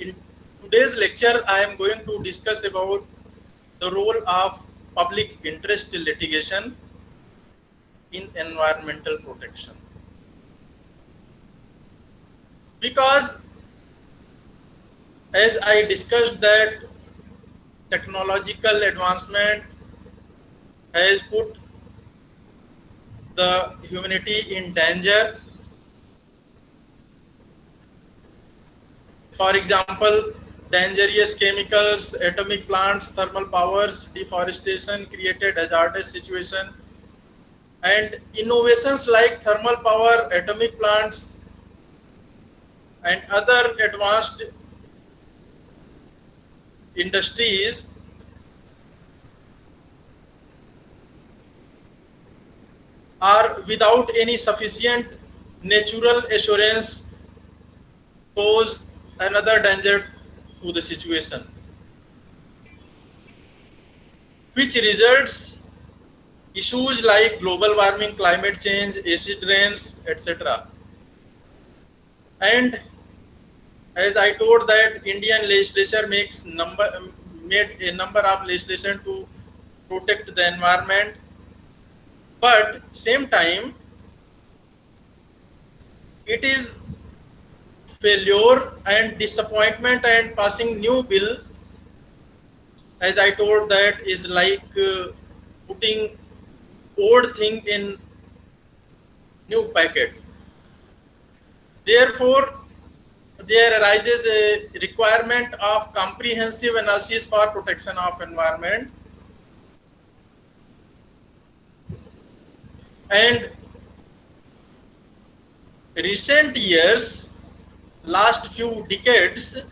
In today's lecture, I am going to discuss about the role of public interest litigation in environmental protection. Because as I discussed that technological advancement has put the humanity in danger. For example, dangerous chemicals, atomic plants, thermal powers, deforestation created hazardous situation, and innovations like thermal power, atomic plants, and other advanced industries are without any sufficient natural assurance pose another danger to the situation, which results issues like global warming, climate change, acid rains, etc. And as I told that Indian legislature made a number of legislation to protect the environment, but same time it is failure and disappointment, and passing new bill, as I told, that is like putting old thing in new packet. Therefore, there arises a requirement of comprehensive analysis for protection of environment, and recent years, last few decades,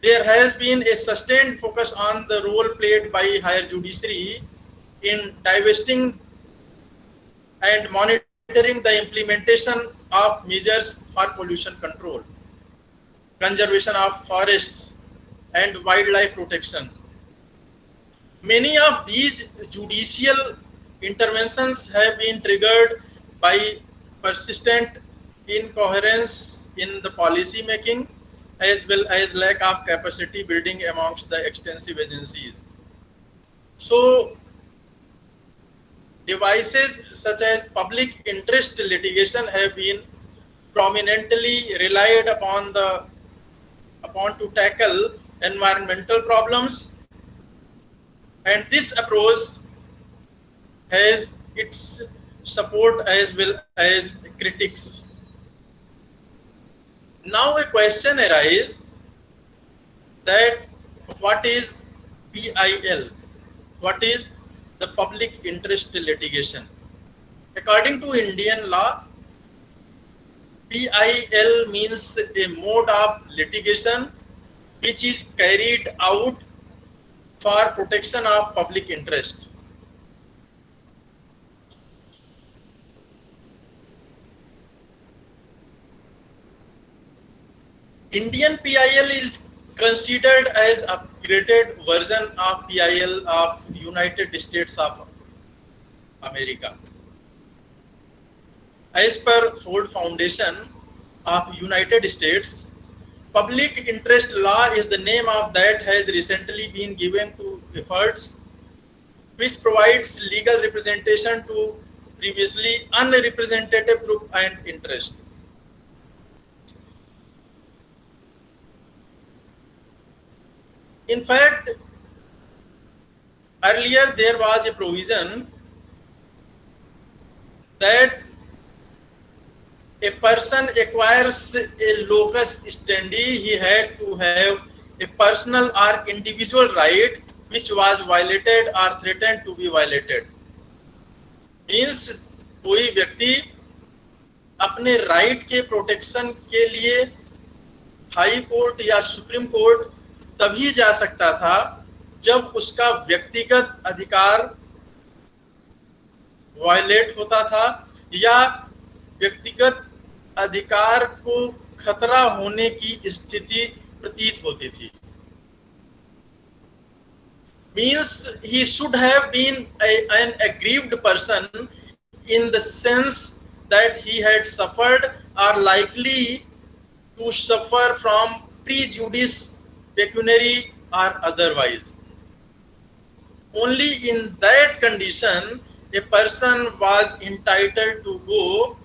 there has been a sustained focus on the role played by higher judiciary in divesting and monitoring the implementation of measures for pollution control, conservation of forests, and wildlife protection. Many of these judicial interventions have been triggered by persistent incoherence in the policy making, as well as lack of capacity building amongst the extensive agencies. So, devices such as public interest litigation have been prominently relied upon to tackle environmental problems, and this approach has its support as well as critics. Now a question arises that what is PIL? What is the public interest litigation? According to Indian law, PIL means a mode of litigation which is carried out for protection of public interest. Indian PIL is considered as upgraded version of PIL of United States of America. As per Ford Foundation of United States, public interest law is the name of that has recently been given to efforts which provides legal representation to previously unrepresented group and interest. In fact, earlier there was a provision that a person acquires a locus standi, he had to have a personal or individual right which was violated or threatened to be violated. Means कोई व्यक्ति अपने right के protection के लिए high court या supreme court तभी जा सकता था जब उसका व्यक्तिगत अधिकार वायलेट होता था या व्यक्तिगत अधिकार को खतरा होने की स्थिति प्रतीत होती थी. Means he should have been an aggrieved person in the sense that he had suffered or likely to suffer from prejudice pecuniary or otherwise. Only in that condition a person was entitled to go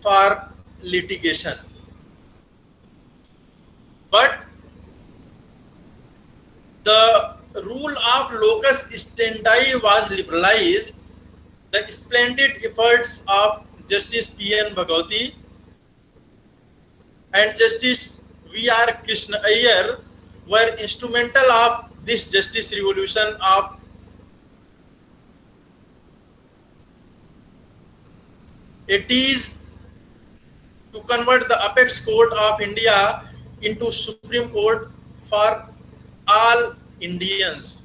for litigation. But the rule of locus standi was liberalized. The splendid efforts of Justice P.N. Bhagwati and Justice V.R. Krishna Iyer were instrumental of this justice revolution of '80s to convert the apex court of India into Supreme Court for all Indians.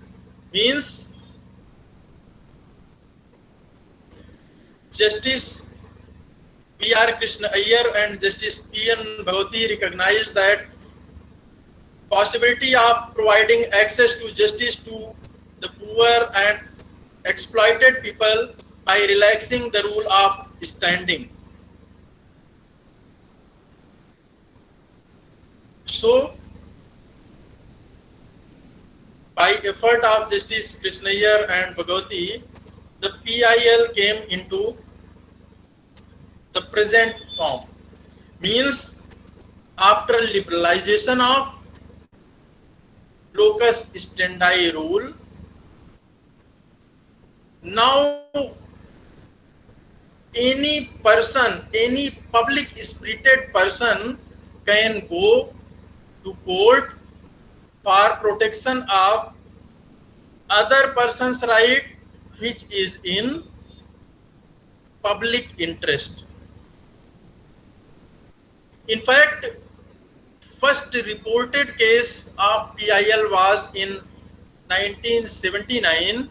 Means Justice P.R. Krishna Iyer and Justice P.N. Bhagwati recognized that possibility of providing access to justice to the poor and exploited people by relaxing the rule of standing. So, by effort of Justice Krishna Iyer and Bhagwati, the PIL came into the present form. Means after liberalization of locus standi rule, now any person, any public spirited person can go to court for protection of other person's right which is in public interest. In fact, first reported case of PIL was in 1979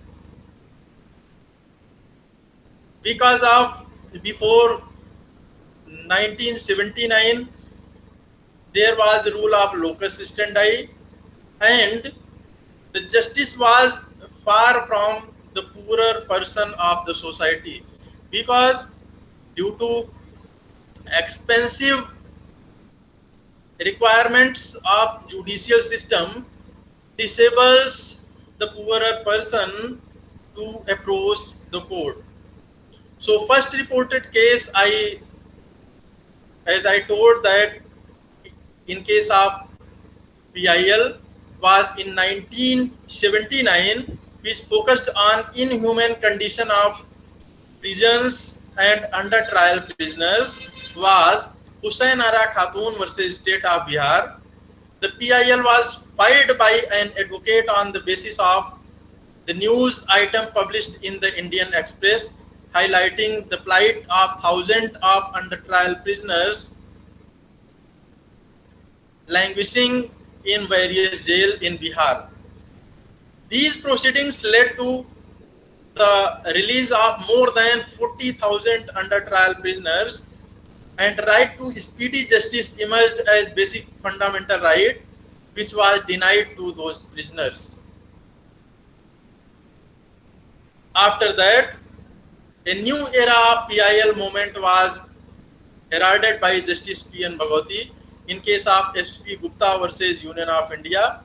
because of before 1979 there was a rule of locus standi and the justice was far from the poorer person of the society because due to expensive requirements of judicial system disables the poorer person to approach the court. So first reported case as I told that in case of PIL was in 1979 which focused on inhuman condition of prisons and under trial prisoners was Hussain Ara Khatun versus State of Bihar. The PIL was filed by an advocate on the basis of the news item published in the Indian Express highlighting the plight of thousands of under trial prisoners languishing in various jails in Bihar. These proceedings led to the release of more than 40,000 under trial prisoners and right to speedy justice emerged as basic fundamental right which was denied to those prisoners. After that, a new era of PIL movement was heralded by Justice P.N. Bhagwati in case of S.P. Gupta versus Union of India,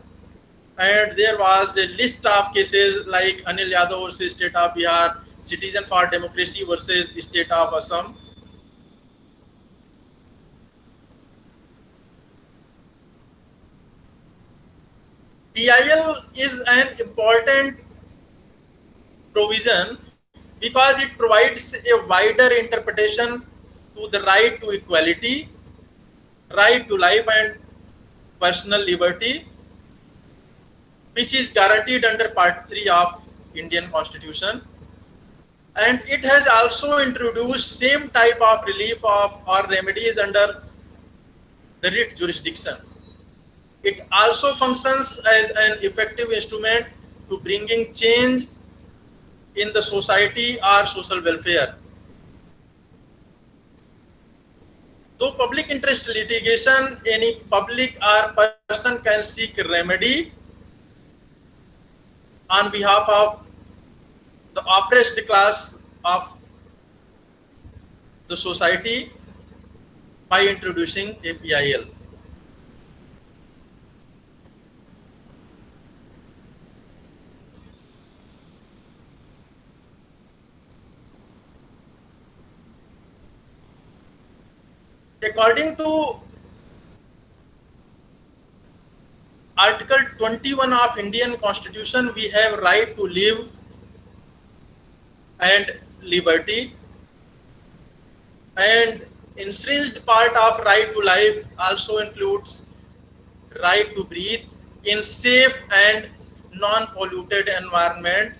and there was a list of cases like Anil Yadav versus State of Bihar, Citizen for Democracy versus State of Assam. PIL is an important provision because it provides a wider interpretation to the right to equality, right to life and personal liberty, which is guaranteed under Part 3 of Indian Constitution. And it has also introduced same type of relief of or remedies under the writ jurisdiction. It also functions as an effective instrument to bringing change in the society or social welfare. Though public interest litigation, any public or person can seek remedy on behalf of the oppressed class of the society by introducing a PIL. According to Article 21 of Indian Constitution, we have right to live and liberty, and infringed part of right to life also includes right to breathe in safe and non-polluted environment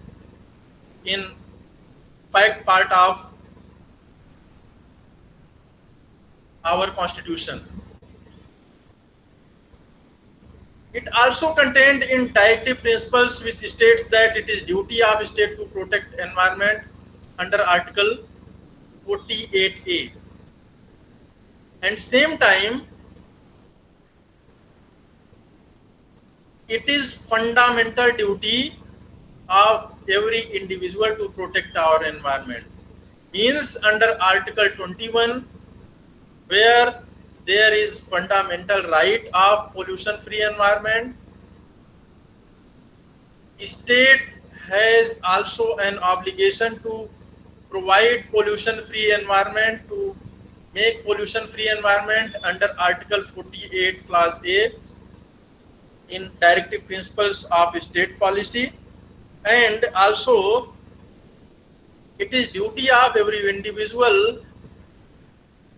in fact part of our constitution. It also contained in directive principles which states that it is duty of state to protect environment under Article 48A. And same time, it is fundamental duty of every individual to protect our environment. Means under Article 21, where there is fundamental right of pollution free environment, state has also an obligation to provide pollution free environment, to make pollution free environment under Article 48 clause A in directive principles of state policy. And also it is duty of every individual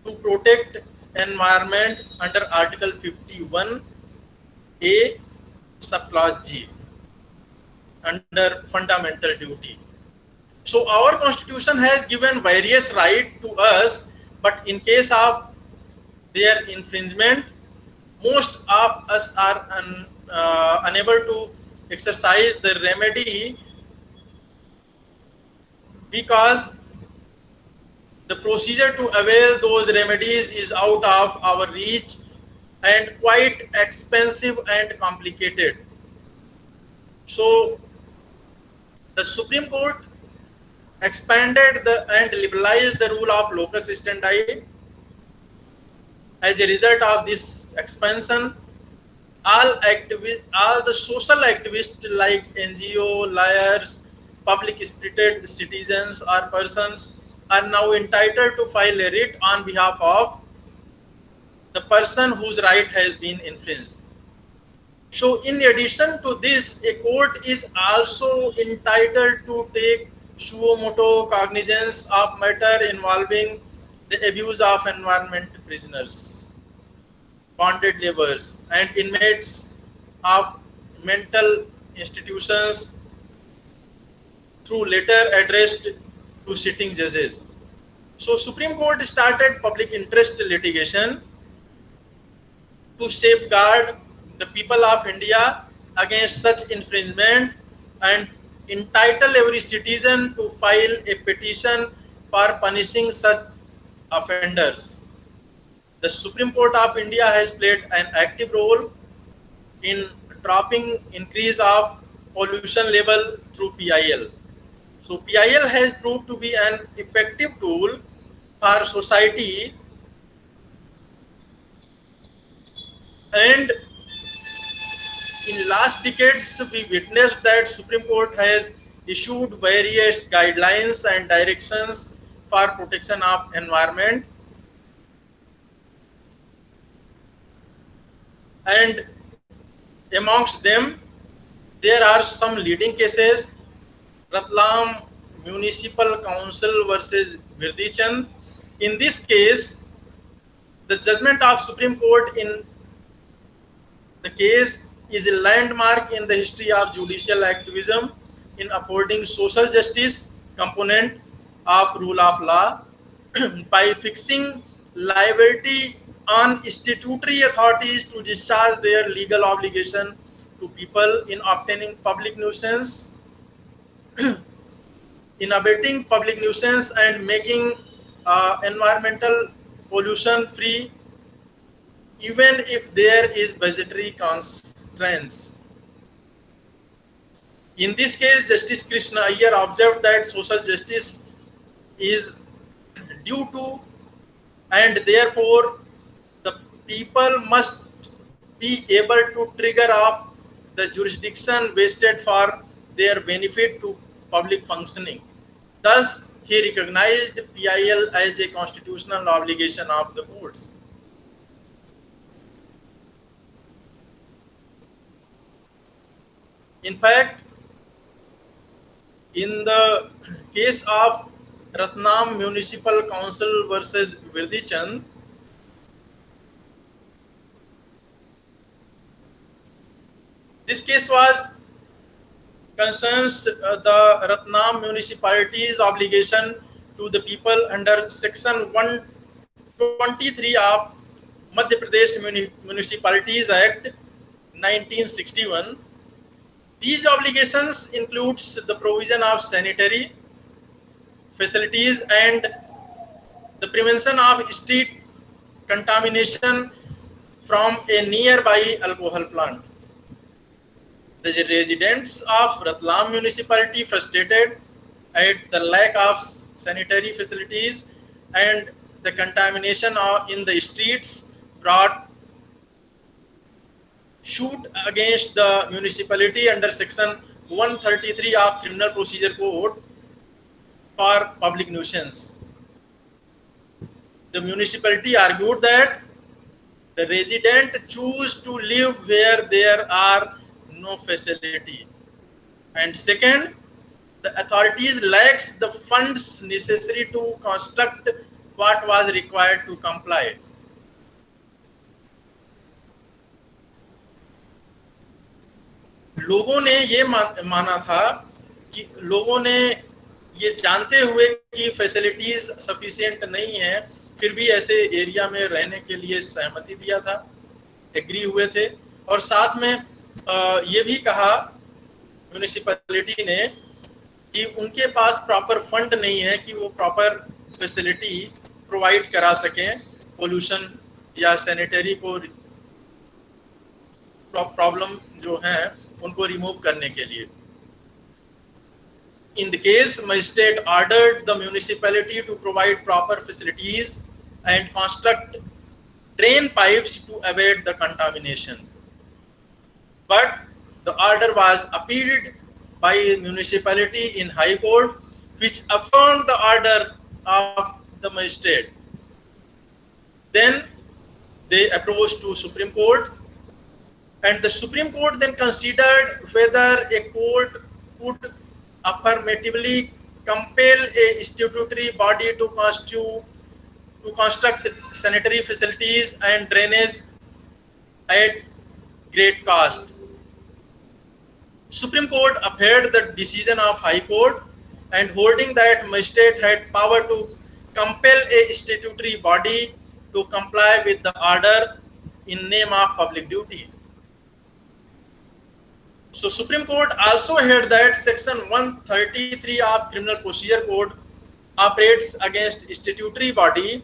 to protect environment under Article 51A subclause G under fundamental duty. So our constitution has given various rights to us, but in case of their infringement, most of us are unable to exercise the remedy because the procedure to avail those remedies is out of our reach and quite expensive and complicated. So the Supreme Court expanded and liberalized the rule of locus standi. As a result of this expansion, all the social activists like NGO, lawyers, public spirited citizens or persons are now entitled to file a writ on behalf of the person whose right has been infringed. So in addition to this, a court is also entitled to take suo motu cognizance of matter involving the abuse of environment prisoners, bonded laborers, and inmates of mental institutions through letter addressed to sitting judges. So Supreme Court started public interest litigation to safeguard the people of India against such infringement and entitle every citizen to file a petition for punishing such offenders. The Supreme Court of India has played an active role in dropping increase of pollution level through PIL. So PIL has proved to be an effective tool for society, and in last decades we witnessed that Supreme Court has issued various guidelines and directions for protection of environment, and amongst them there are some leading cases. Ratlam Municipal Council versus Virdichand. In this case, the judgment of Supreme Court in the case is a landmark in the history of judicial activism in upholding social justice component of rule of law by fixing liability on statutory authorities to discharge their legal obligation to people in obtaining public nuisance, in abating public nuisance and making environmental pollution free, even if there is budgetary constraints. In this case, Justice Krishna Iyer observed that social justice is due to, and therefore the people must be able to trigger off the jurisdiction vested for their benefit to public functioning. Thus, he recognized PIL as a constitutional obligation of the courts. In fact, in the case of Ratnam Municipal Council versus Virdhichand, this case was concerns the Ratnam municipality's obligation to the people under Section 123 of Madhya Pradesh Municipalities Act 1961. These obligations includes the provision of sanitary facilities and the prevention of street contamination from a nearby alcohol plant. The residents of Ratlam municipality, frustrated at the lack of sanitary facilities and the contamination in the streets, brought suit against the municipality under Section 133 of Criminal Procedure Code for public nuisance. The municipality argued that the resident choose to live where there are no facility, and second, the authorities lacks the funds necessary to construct what was required to comply. लोगों ने ये माना था कि लोगों ने ये जानते हुए कि फैसिलिटीज सफिशिएंट नहीं है, फिर भी ऐसे एरिया में रहने के लिए सहमति दिया था, एग्री हुए थे, और साथ में ये भी कहा म्यूनिसिपैलिटी ने कि उनके पास प्रॉपर फंड नहीं है कि वो प्रॉपर फैसिलिटी प्रोवाइड करा सकें पोल्यूशन या सैनिटरी को प्रॉब्लम जो है उनको रिमूव करने के लिए. In the case, magistrate ordered the municipality to provide proper facilities and construct drain pipes to avoid the contamination. But the order was appealed by municipality in High Court, which affirmed the order of the magistrate. Then they approached to Supreme Court, and the Supreme Court then considered whether a court could affirmatively compel a statutory body to construct sanitary facilities and drainage at great cost. Supreme Court upheld the decision of High Court and holding that magistrate had power to compel a statutory body to comply with the order in name of public duty. So Supreme Court also held that Section 133 of Criminal Procedure Code operates against statutory body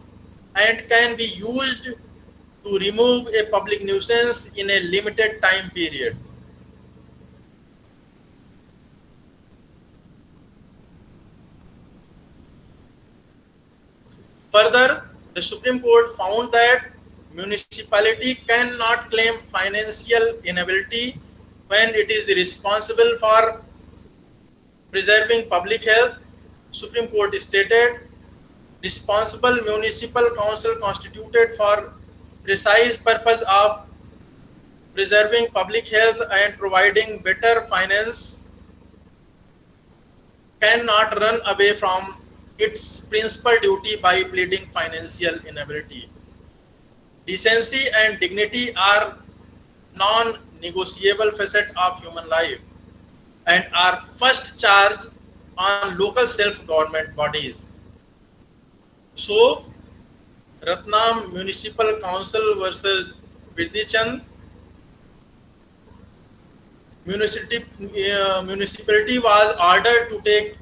and can be used to remove a public nuisance in a limited time period. Further, the Supreme Court found that municipality cannot claim financial inability when it is responsible for preserving public health. Supreme Court stated, responsible municipal council constituted for precise purpose of preserving public health and providing better finance cannot run away from its principal duty by pleading financial inability. Decency and dignity are non-negotiable facets of human life and are first charged on local self-government bodies. So, Ratnam Municipal Council versus Virdhichand, municipality was ordered to take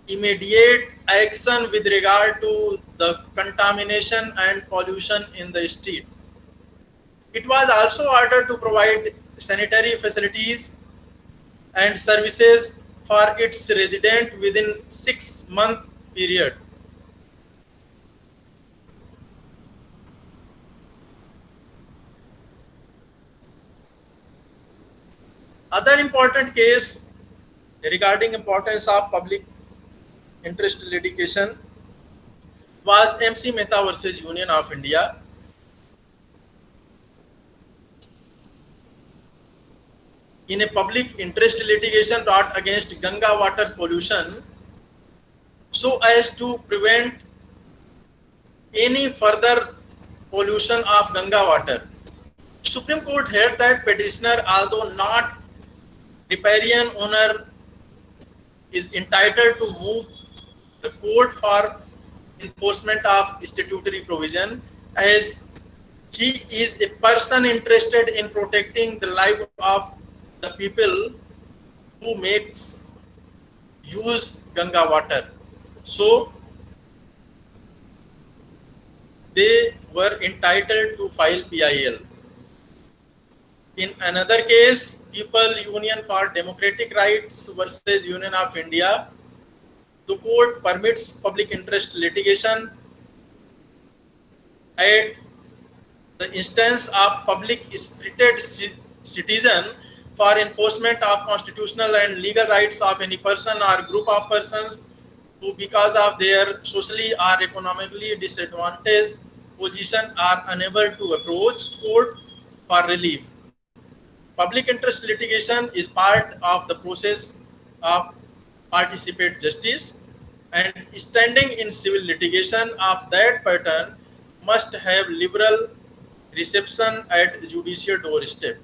immediate action with regard to the contamination and pollution in the street. It was also ordered to provide sanitary facilities and services for its residents within 6-month period. Other important case regarding importance of public interest litigation was MC Mehta versus Union of India. in a public interest litigation brought against Ganga water pollution so as to prevent any further pollution of Ganga water. Supreme Court held that petitioner, although not riparian owner, is entitled to move the court for enforcement of statutory provision, as he is a person interested in protecting the life of the people who makes use Ganga water. So they were entitled to file PIL. In another case, People Union for Democratic Rights versus Union of India, the court permits public interest litigation at the instance of public spirited citizen for enforcement of constitutional and legal rights of any person or group of persons who, because of their socially or economically disadvantaged position, are unable to approach court for relief. Public interest litigation is part of the process of participate justice, and standing in civil litigation of that pattern must have liberal reception at judicial doorstep.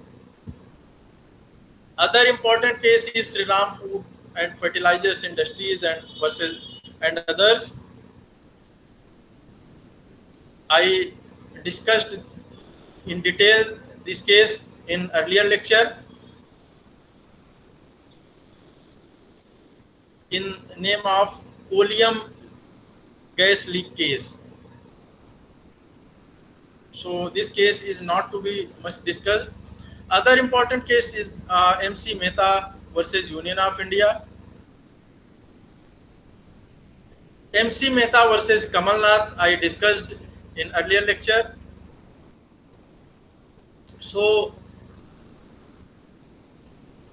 Other important case is Sri Ram Food and Fertilizers Industries and others. I discussed in detail this case in earlier lecture. In name of oleum gas leak case. So this case is not to be much discussed. Other important case is MC Mehta versus Union of India. MC Mehta versus Kamal Nath I discussed in earlier lecture. So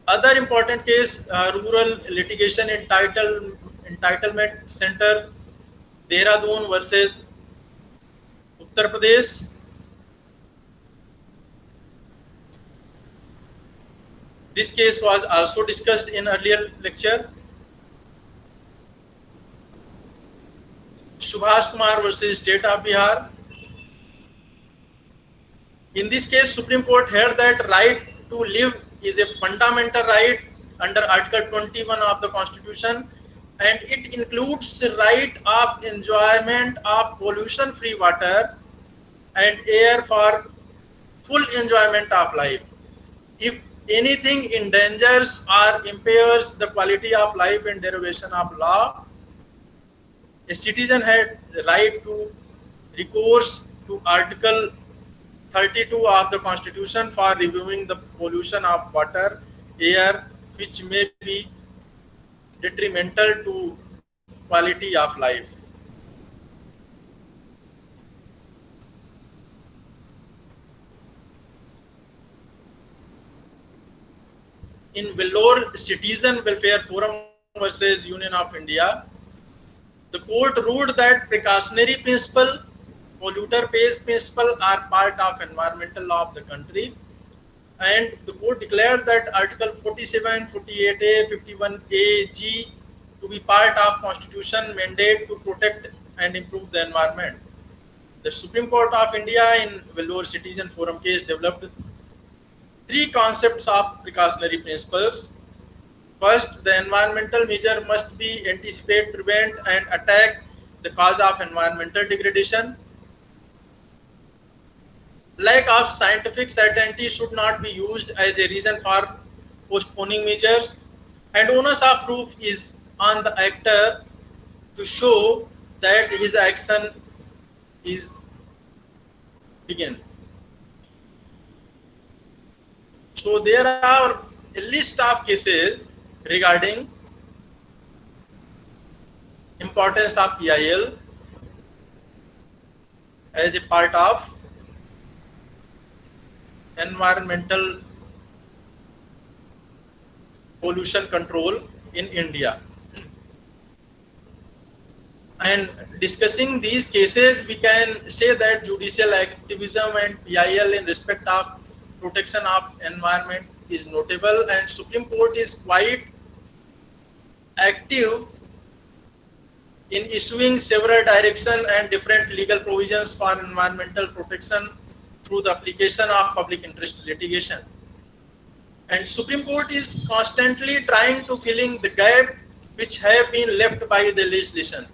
other important case, Rural Litigation Entitlement Center, Dehradun versus Uttar Pradesh. This case was also discussed in earlier lecture. Subhash Kumar versus State of Bihar. In this case, Supreme Court held that right to live is a fundamental right under Article 21 of the Constitution, and it includes the right of enjoyment of pollution-free water and air for full enjoyment of life. If anything endangers or impairs the quality of life in derivation of law, a citizen had the right to recourse to Article 32 of the Constitution for reviewing the pollution of water, air, which may be detrimental to quality of life. In Vellore Citizen Welfare Forum versus Union of India, the court ruled that precautionary principle, polluter pays principle are part of environmental law of the country, and the court declared that Article 47, 48A, 51A, G to be part of Constitution mandate to protect and improve the environment. The Supreme Court of India in Vellore Citizen Forum case developed three concepts of precautionary principles. First, the environmental measure must be anticipate, prevent, and attack the cause of environmental degradation. Lack of scientific certainty should not be used as a reason for postponing measures, and onus of proof is on the actor to show that his action is begin. So there are a list of cases regarding importance of PIL as a part of environmental pollution control in India. And discussing these cases, we can say that judicial activism and PIL in respect of protection of environment is notable, and Supreme Court is quite active in issuing several direction and different legal provisions for environmental protection through the application of public interest litigation. And Supreme Court is constantly trying to filling the gap which have been left by the legislation.